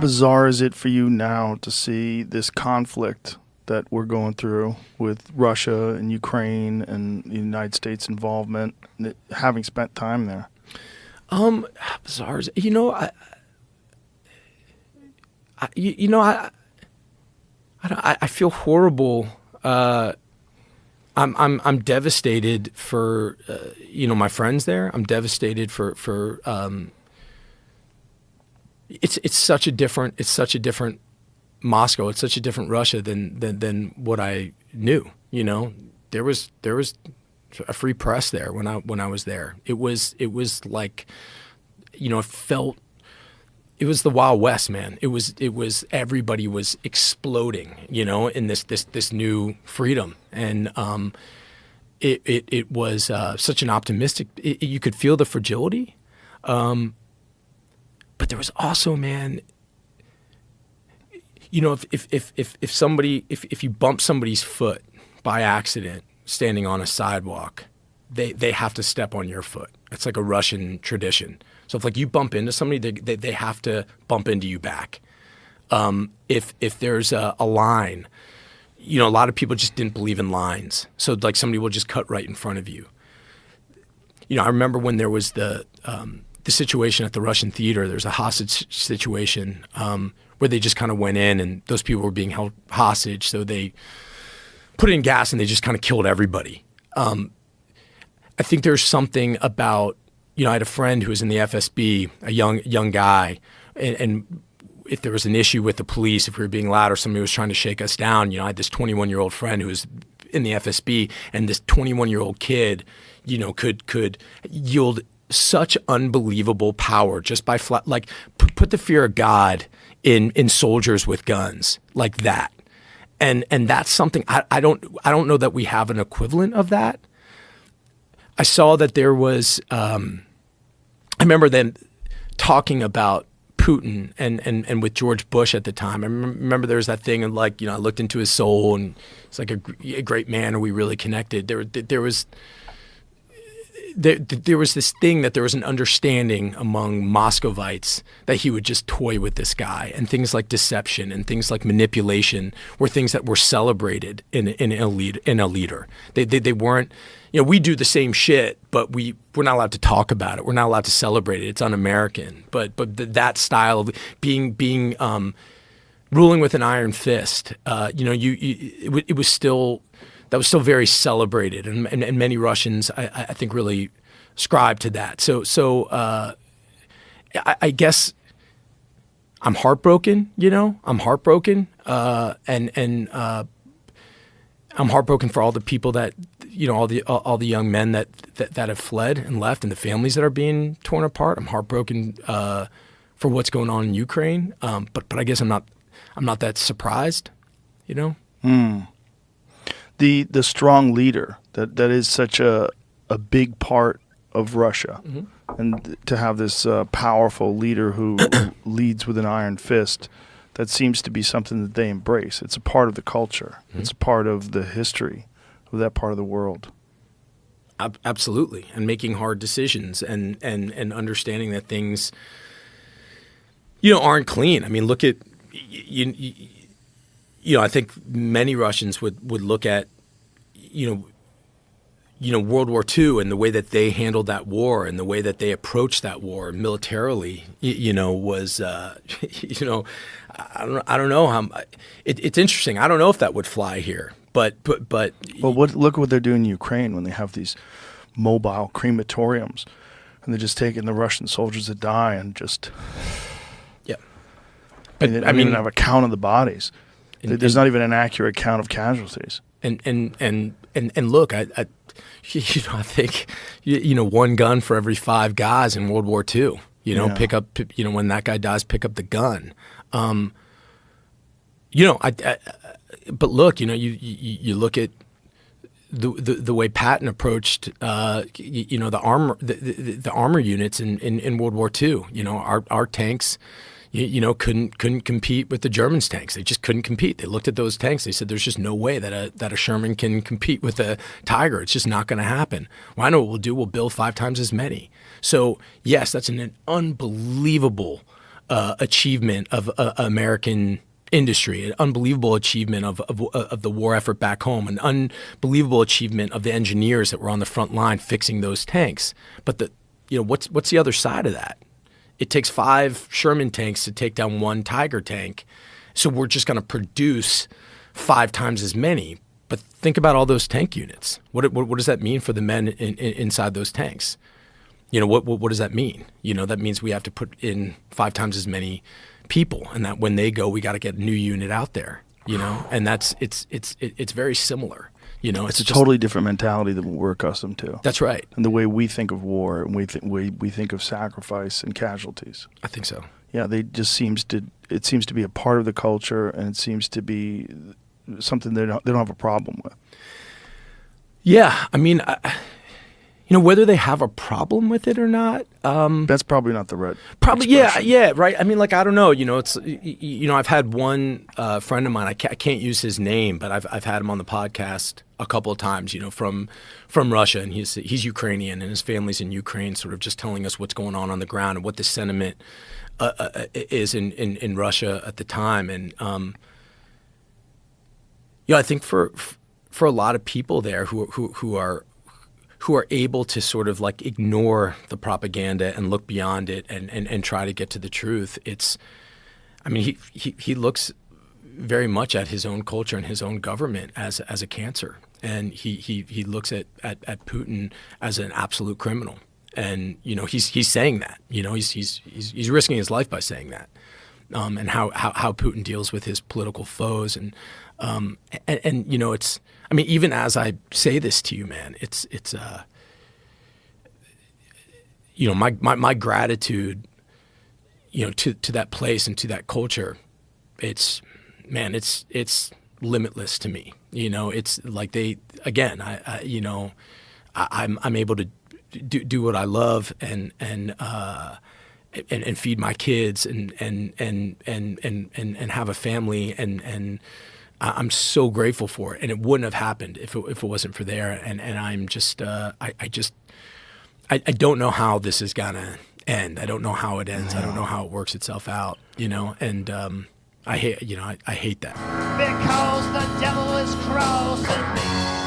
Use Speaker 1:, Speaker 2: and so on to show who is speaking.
Speaker 1: bizarre is it for you now to see this conflict that we're going through with Russia and Ukraine and the United States involvement, having spent time there?
Speaker 2: Bizarre. You know, I feel horrible. I'm devastated for my friends there. I'm devastated for it's such a different Moscow. It's such a different Russia than what I knew. You know, there was a free press there when I was there. It was like, it was the Wild West, man. It was everybody was exploding, in this new freedom, and it was such an optimistic. You could feel the fragility, but there was also, man. If you bump somebody's foot by accident standing on a sidewalk, they have to step on your foot. It's like a Russian tradition. So if you bump into somebody, they have to bump into you back. If there's a line, a lot of people just didn't believe in lines. So somebody will just cut right in front of you. I remember when there was the situation at the Russian theater. There's a hostage situation where they just kind of went in and those people were being held hostage. So they put in gas and they just kind of killed everybody. I think there's something about, I had a friend who was in the FSB, a young guy, and if there was an issue with the police, if we were being loud or somebody was trying to shake us down, I had this 21-year-old friend who was in the FSB, and this 21-year-old kid, could yield such unbelievable power just by put the fear of God in soldiers with guns like that, and that's something I don't know that we have an equivalent of that. I saw that there was. I remember them talking about Putin and with George Bush at the time. I remember there was that thing, and I looked into his soul, and it's like a great man. Are we really connected? There was this thing that there was an understanding among Muscovites that he would just toy with this guy, and things like deception and things like manipulation were things that were celebrated in a leader. They weren't. We do the same shit, but we're not allowed to talk about it. We're not allowed to celebrate it. It's un-American. But that style of being ruling with an iron fist, it was still. That was still very celebrated, and many Russians, I think, really ascribe to that. So I guess I'm heartbroken. I'm heartbroken, and I'm heartbroken for all the people that all the young men that have fled and left, and the families that are being torn apart. I'm heartbroken for what's going on in Ukraine, but I guess I'm not that surprised.
Speaker 1: The strong leader that is such a big part of Russia, and to have this powerful leader who leads with an iron fist, that seems to be something that they embrace. It's a part of the culture. It's a part of the history of that part of the world.
Speaker 2: Absolutely, and making hard decisions and understanding that things aren't clean. I mean, look at I think many Russians would look at, World War II and the way that they handled that war and the way that they approached that war militarily, was, I don't know how. It's interesting. I don't know if that would fly here, but.
Speaker 1: Well, look what they're doing in Ukraine when they have these mobile crematoriums, and they're just taking the Russian soldiers that die and just.
Speaker 2: Yeah.
Speaker 1: But they don't even have a count of the bodies. There's not even an accurate count of casualties.
Speaker 2: And look, I think one gun for every 5 guys in World War II. Pick up when that guy dies, pick up the gun. But look, you look at the way Patton approached the armor units in World War II. Our tanks. Couldn't compete with the Germans' tanks. They just couldn't compete. They looked at those tanks. They said, "There's just no way that a Sherman can compete with a Tiger. It's just not going to happen." Well, I know what we'll do. We'll build 5 times as many. So yes, that's an unbelievable achievement of American industry, an unbelievable achievement of the war effort back home, an unbelievable achievement of the engineers that were on the front line fixing those tanks. But what's the other side of that? It takes 5 Sherman tanks to take down 1 Tiger tank, so we're just going to produce 5 times as many. But think about all those tank units. What does that mean for the men inside those tanks? What does that mean? That means we have to put in 5 times as many people, and that when they go, we got to get a new unit out there. And it's very similar.
Speaker 1: It's a totally different mentality than what we're accustomed to.
Speaker 2: That's right.
Speaker 1: And the way we think of war, and we think of sacrifice and casualties.
Speaker 2: I think so.
Speaker 1: Yeah, it seems to be a part of the culture, and it seems to be something they don't have a problem with.
Speaker 2: Yeah, I mean, whether they have a problem with it or not.
Speaker 1: That's probably not the right.
Speaker 2: Probably,
Speaker 1: expression.
Speaker 2: yeah, right. I mean, I don't know. It's I've had one friend of mine. I can't use his name, but I've had him on the podcast a couple of times. From Russia, and he's Ukrainian, and his family's in Ukraine. Sort of just telling us what's going on the ground and what the sentiment is in Russia at the time. And I think for a lot of people there who are able to sort of ignore the propaganda and look beyond it and try to get to the truth. He looks very much at his own culture and his own government as a cancer, and he looks at Putin as an absolute criminal, and he's saying that he's risking his life by saying that, and how Putin deals with his political foes and it's. I mean, even as I say this to you, man, it's my gratitude, to that place and to that culture. It's limitless to me. It's like I'm able to do what I love and feed my kids and have a family and I'm so grateful for it, and it wouldn't have happened if it wasn't for there. And I'm just I don't know how this is gonna end. I don't know how it ends. I don't know how it works itself out. And I hate that.
Speaker 3: Because the devil is crossing me.